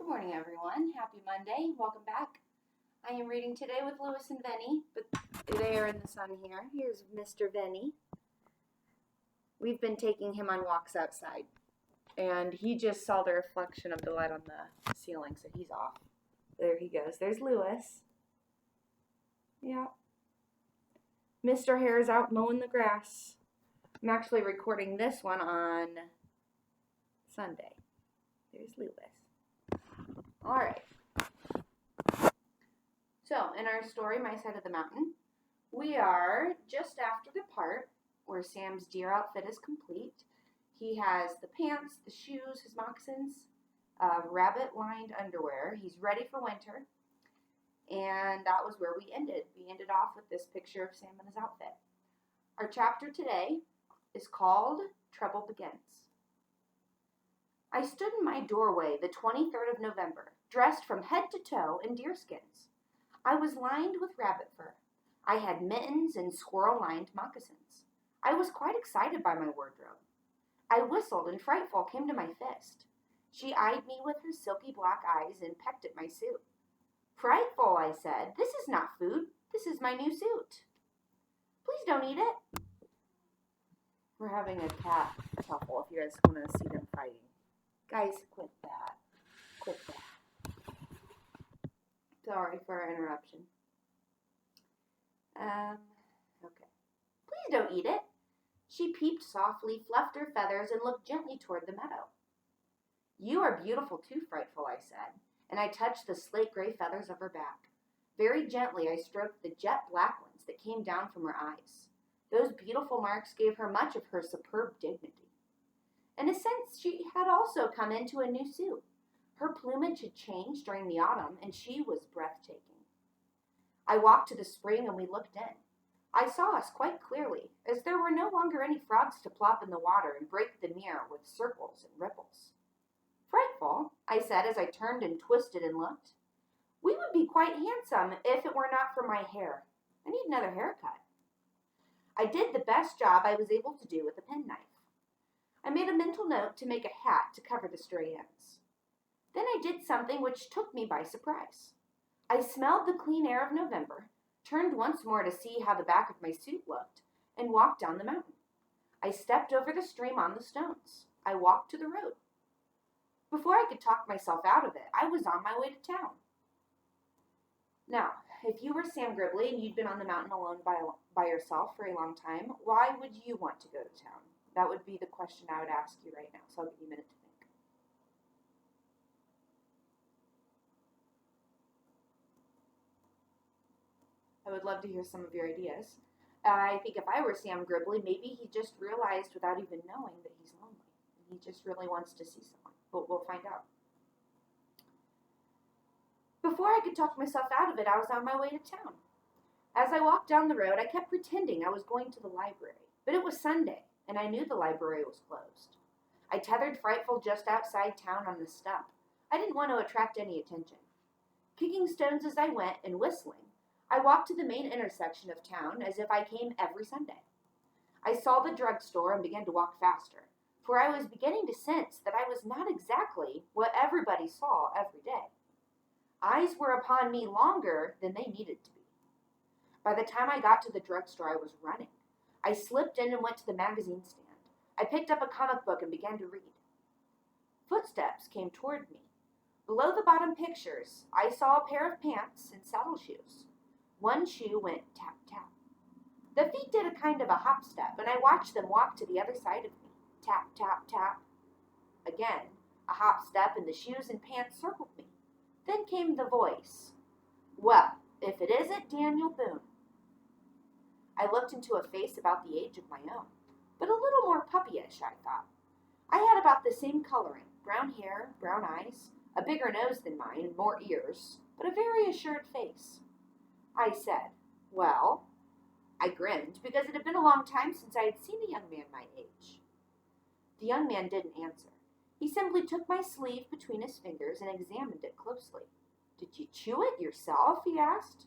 Good morning, everyone. Happy Monday. Welcome back. I am reading today with Lewis and Venny, but they are in the sun here. Here's Mr. Venny. We've been taking him on walks outside, and he just saw the reflection of the light on the ceiling, so he's off. There he goes. There's Lewis. Yeah. Mr. Hare's out mowing the grass. I'm actually recording this one on Sunday. There's Lewis. All right. So, in our story, My Side of the Mountain, we are just after the part where Sam's deer outfit is complete. He has the pants, the shoes, his moccasins, rabbit-lined underwear. He's ready for winter. And that was where we ended. We ended off with this picture of Sam in his outfit. Our chapter today is called Trouble Begins. I stood in my doorway the 23rd of November, dressed from head to toe in deerskins. I was lined with rabbit fur. I had mittens and squirrel-lined moccasins. I was quite excited by my wardrobe. I whistled and Frightful came to my fist. She eyed me with her silky black eyes and pecked at my suit. Frightful, I said, this is not food. This is my new suit. Please don't eat it. We're having a cat tussle if you guys want to see them fighting. Guys, quit that. Quit that. Sorry for our interruption. Okay. Please don't eat it. She peeped softly, fluffed her feathers, and looked gently toward the meadow. You are beautiful too, Frightful, I said, and I touched the slate-gray feathers of her back. Very gently, I stroked the jet-black ones that came down from her eyes. Those beautiful marks gave her much of her superb dignity. In a sense, she had also come into a new suit. Her plumage had changed during the autumn, and she was breathtaking. I walked to the spring, and we looked in. I saw us quite clearly, as there were no longer any frogs to plop in the water and break the mirror with circles and ripples. Frightful, I said as I turned and twisted and looked. We would be quite handsome if it were not for my hair. I need another haircut. I did the best job I was able to do with a penknife. I made a mental note to make a hat to cover the stray ends. Then I did something which took me by surprise. I smelled the clean air of November, turned once more to see how the back of my suit looked, and walked down the mountain. I stepped over the stream on the stones. I walked to the road. Before I could talk myself out of it, I was on my way to town. Now, if you were Sam Gribley and you'd been on the mountain alone by yourself for a long time, why would you want to go to town? That would be the question I would ask you right now, so I'll give you a minute to think. I would love to hear some of your ideas. I think if I were Sam Gribley, maybe he just realized without even knowing that he's lonely. And he just really wants to see someone, but we'll find out. Before I could talk myself out of it, I was on my way to town. As I walked down the road, I kept pretending I was going to the library, but it was Sunday, and I knew the library was closed. I tethered Frightful just outside town on the stump. I didn't want to attract any attention. Kicking stones as I went and whistling, I walked to the main intersection of town as if I came every Sunday. I saw the drugstore and began to walk faster, for I was beginning to sense that I was not exactly what everybody saw every day. Eyes were upon me longer than they needed to be. By the time I got to the drugstore, I was running. I slipped in and went to the magazine stand. I picked up a comic book and began to read. Footsteps came toward me. Below the bottom pictures, I saw a pair of pants and saddle shoes. One shoe went tap, tap. The feet did a kind of a hop step, and I watched them walk to the other side of me. Tap, tap, tap. Again, a hop step, and the shoes and pants circled me. Then came the voice. Well, if it isn't Daniel Boone. I looked into a face about the age of my own, but a little more puppyish, I thought. I had about the same coloring, brown hair, brown eyes, a bigger nose than mine, and more ears, but a very assured face. I said, well, I grinned because it had been a long time since I had seen a young man my age. The young man didn't answer. He simply took my sleeve between his fingers and examined it closely. Did you chew it yourself? He asked.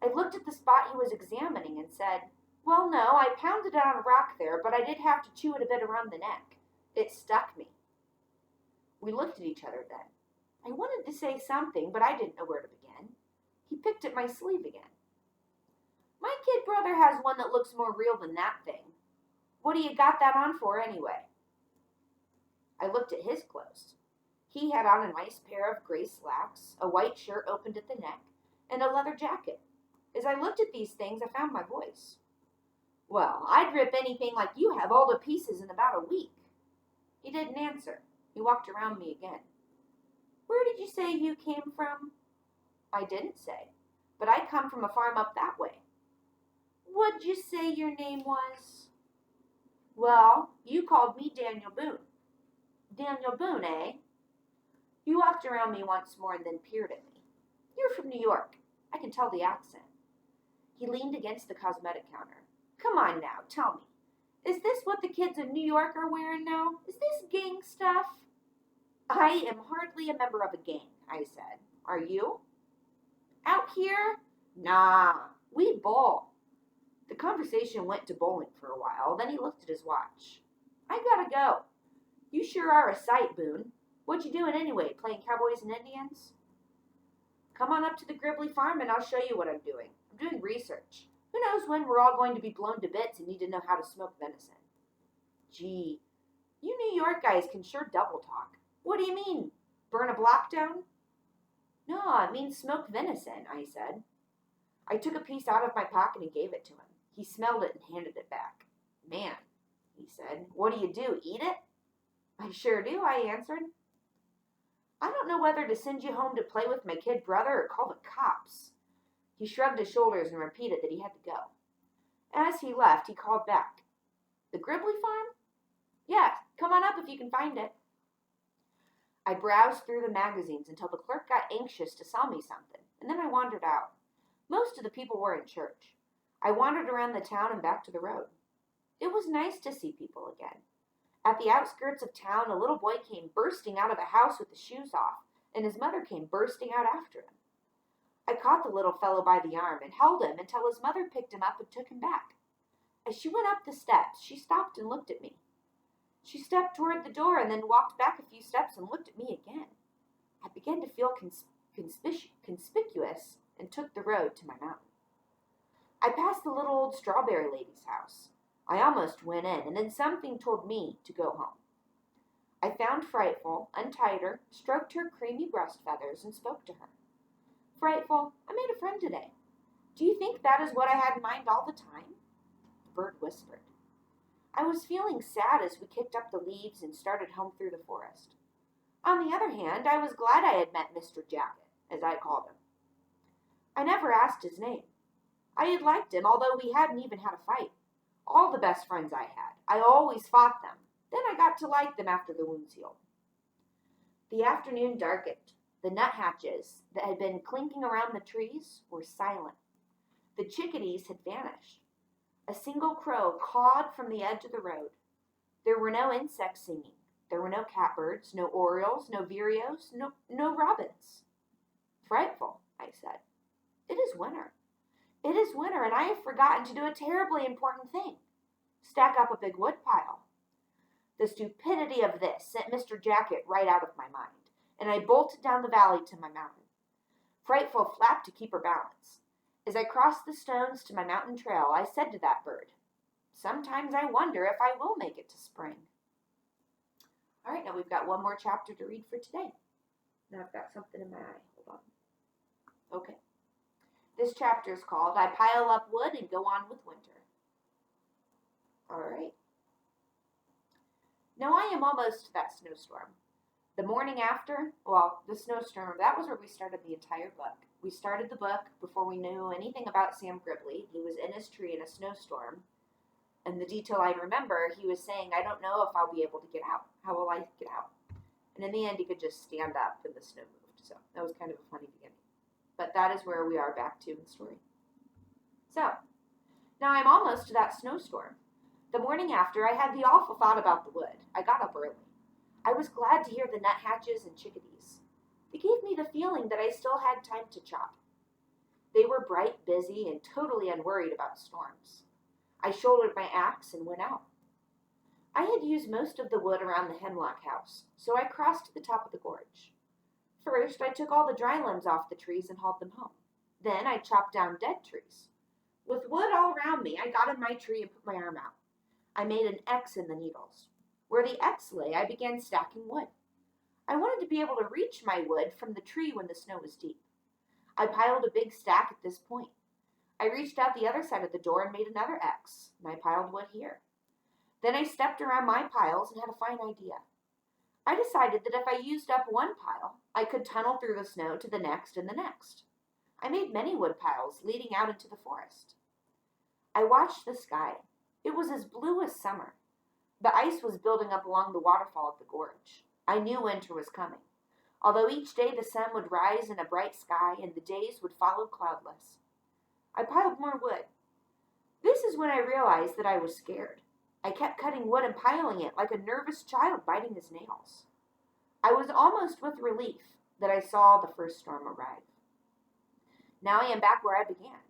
I looked at the spot he was examining and said, well, no, I pounded it on a rock there, but I did have to chew it a bit around the neck. It stuck me. We looked at each other then. I wanted to say something, but I didn't know where to begin. He picked at my sleeve again. My kid brother has one that looks more real than that thing. What do you got that on for anyway? I looked at his clothes. He had on a nice pair of gray slacks, a white shirt opened at the neck, and a leather jacket. As I looked at these things, I found my voice. Well, I'd rip anything like you have all to pieces in about a week. He didn't answer. He walked around me again. Where did you say you came from? I didn't say, but I come from a farm up that way. What'd you say your name was? Well, you called me Daniel Boone. Daniel Boone, eh? He walked around me once more and then peered at me. You're from New York. I can tell the accent. He leaned against the cosmetic counter. Come on now, tell me. Is this what the kids in New York are wearing now? Is this gang stuff? I am hardly a member of a gang, I said. Are you? Out here? Nah, we bowl. The conversation went to bowling for a while, then he looked at his watch. I gotta go. You sure are a sight, Boone. What you doing anyway, playing cowboys and Indians? Come on up to the Gribley farm and I'll show you what I'm doing. I'm doing research. Who knows when we're all going to be blown to bits and need to know how to smoke venison. Gee, you New York guys can sure double talk. What do you mean? Burn a block down? No, it means smoke venison, I said. I took a piece out of my pocket and gave it to him. He smelled it and handed it back. Man, he said, what do? Eat it? I sure do, I answered. I don't know whether to send you home to play with my kid brother or call the cops. He shrugged his shoulders and repeated that he had to go. As he left, he called back. The Gribley farm? Yeah, come on up if you can find it. I browsed through the magazines until the clerk got anxious to sell me something, and then I wandered out. Most of the people were in church. I wandered around the town and back to the road. It was nice to see people again. At the outskirts of town, a little boy came bursting out of a house with his shoes off, and his mother came bursting out after him. I caught the little fellow by the arm and held him until his mother picked him up and took him back. As she went up the steps, she stopped and looked at me. She stepped toward the door and then walked back a few steps and looked at me again. I began to feel conspicuous and took the road to my mountain. I passed the little old strawberry lady's house. I almost went in, and then something told me to go home. I found Frightful, untied her, stroked her creamy breast feathers, and spoke to her. Frightful, I made a friend today. Do you think that is what I had in mind all the time? The bird whispered. I was feeling sad as we kicked up the leaves and started home through the forest. On the other hand, I was glad I had met Mr. Jacket, as I called him. I never asked his name. I had liked him, although we hadn't even had a fight. All the best friends I had. I always fought them. Then I got to like them after the wounds healed. The afternoon darkened. The nuthatches that had been clinking around the trees were silent. The chickadees had vanished. A single crow cawed from the edge of the road. There were no insects singing. There were no catbirds, no orioles, no vireos, no robins. Frightful, I said. It is winter. It is winter, and I have forgotten to do a terribly important thing. Stack up a big wood pile. The stupidity of this sent Mr. Jacket right out of my mind, and I bolted down the valley to my mountain. Frightful flapped to keep her balance. As I crossed the stones to my mountain trail, I said to that bird, sometimes I wonder if I will make it to spring. All right, now we've got one more chapter to read for today. Now I've got something in my eye. Hold on. Okay. This chapter is called I Pile Up Wood and Go On with Winter. All right. Now I am almost to that snowstorm. The morning after, the snowstorm, that was where we started the entire book. We started the book before we knew anything about Sam Gribley. He was in his tree in a snowstorm. And the detail I remember, he was saying, I don't know if I'll be able to get out. How will I get out? And in the end, he could just stand up and the snow moved. So that was kind of a funny beginning. But that is where we are back to in the story. So, now I'm almost to that snowstorm. The morning after, I had the awful thought about the wood. I got up early. I was glad to hear the nuthatches and chickadees. It gave me the feeling that I still had time to chop. They were bright, busy, and totally unworried about storms. I shouldered my axe and went out. I had used most of the wood around the Hemlock house, so I crossed to the top of the gorge. First, I took all the dry limbs off the trees and hauled them home. Then I chopped down dead trees. With wood all around me, I got in my tree and put my arm out. I made an X in the needles. Where the X lay, I began stacking wood. I wanted to be able to reach my wood from the tree when the snow was deep. I piled a big stack at this point. I reached out the other side of the door and made another X, and I piled wood here. Then I stepped around my piles and had a fine idea. I decided that if I used up one pile, I could tunnel through the snow to the next and the next. I made many wood piles leading out into the forest. I watched the sky. It was as blue as summer. The ice was building up along the waterfall of the gorge. I knew winter was coming, although each day the sun would rise in a bright sky and the days would follow cloudless. I piled more wood. This is when I realized that I was scared. I kept cutting wood and piling it like a nervous child biting his nails. I was almost with relief that I saw the first storm arrive. Now I am back where I began.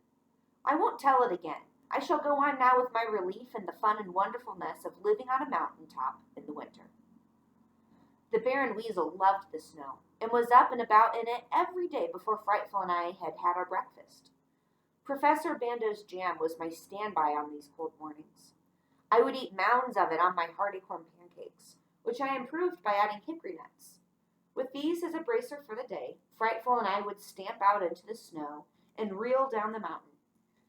I won't tell it again. I shall go on now with my relief and the fun and wonderfulness of living on a mountaintop in the winter. The Bear and Weasel loved the snow and was up and about in it every day before Frightful and I had had our breakfast. Professor Bando's jam was my standby on these cold mornings. I would eat mounds of it on my hearty corn pancakes, which I improved by adding hickory nuts. With these as a bracer for the day, Frightful and I would stamp out into the snow and reel down the mountain.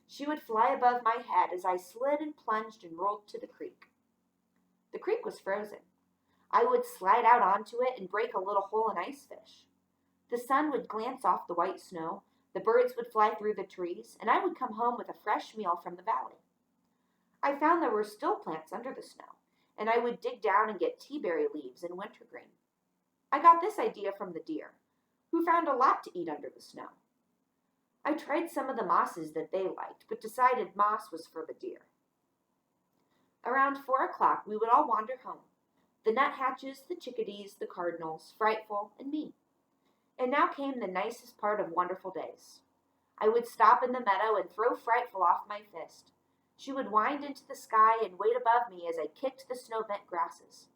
She would fly above my head as I slid and plunged and rolled to the creek. The creek was frozen. I would slide out onto it and break a little hole in ice fish. The sun would glance off the white snow, the birds would fly through the trees, and I would come home with a fresh meal from the valley. I found there were still plants under the snow, and I would dig down and get teaberry leaves and wintergreen. I got this idea from the deer, who found a lot to eat under the snow. I tried some of the mosses that they liked, but decided moss was for the deer. Around 4 o'clock, we would all wander home. The nuthatches, the chickadees, the cardinals, Frightful, and me. And now came the nicest part of wonderful days. I would stop in the meadow and throw Frightful off my fist. She would wind into the sky and wait above me as I kicked the snow-bent grasses.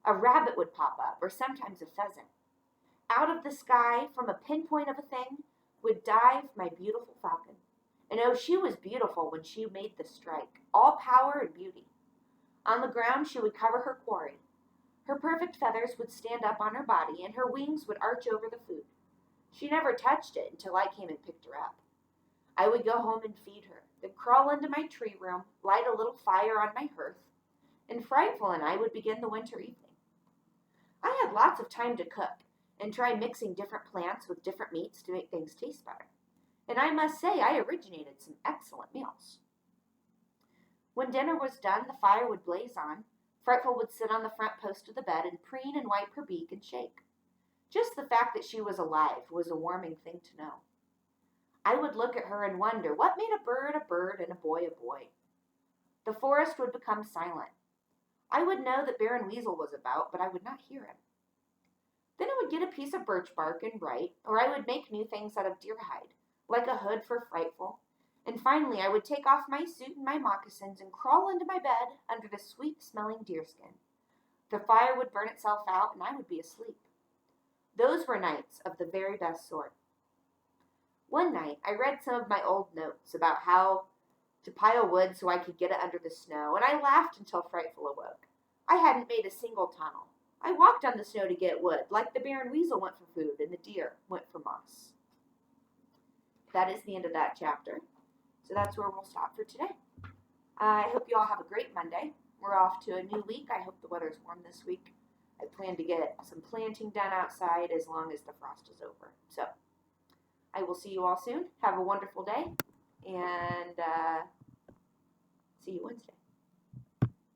A rabbit would pop up, or sometimes a pheasant. Out of the sky, from a pinpoint of a thing, would dive my beautiful falcon. And oh, she was beautiful when she made the strike, all power and beauty. On the ground she would cover her quarry. Her perfect feathers would stand up on her body, and her wings would arch over the food. She never touched it until I came and picked her up. I would go home and feed her, then crawl into my tree room, light a little fire on my hearth, and Frightful and I would begin the winter evening. I had lots of time to cook and try mixing different plants with different meats to make things taste better. And I must say I originated some excellent meals. When dinner was done, the fire would blaze on. Frightful would sit on the front post of the bed and preen and wipe her beak and shake. Just the fact that she was alive was a warming thing to know. I would look at her and wonder what made a bird and a boy a boy. The forest would become silent. I would know that Bear and Weasel was about, but I would not hear him. Then I would get a piece of birch bark and write, or I would make new things out of deer hide, like a hood for Frightful. And finally I would take off my suit and my moccasins and crawl into my bed under the sweet-smelling deerskin. The fire would burn itself out and I would be asleep. Those were nights of the very best sort. One night I read some of my old notes about how to pile wood so I could get it under the snow, and I laughed until Frightful awoke. I hadn't made a single tunnel. I walked on the snow to get wood, like the Bear and Weasel went for food and the deer went for moss. That is the end of that chapter. So that's where we'll stop for today. I hope you all have a great Monday. We're off to a new week. I hope the weather's warm this week. I plan to get some planting done outside as long as the frost is over. So I will see you all soon. Have a wonderful day, and see you Wednesday.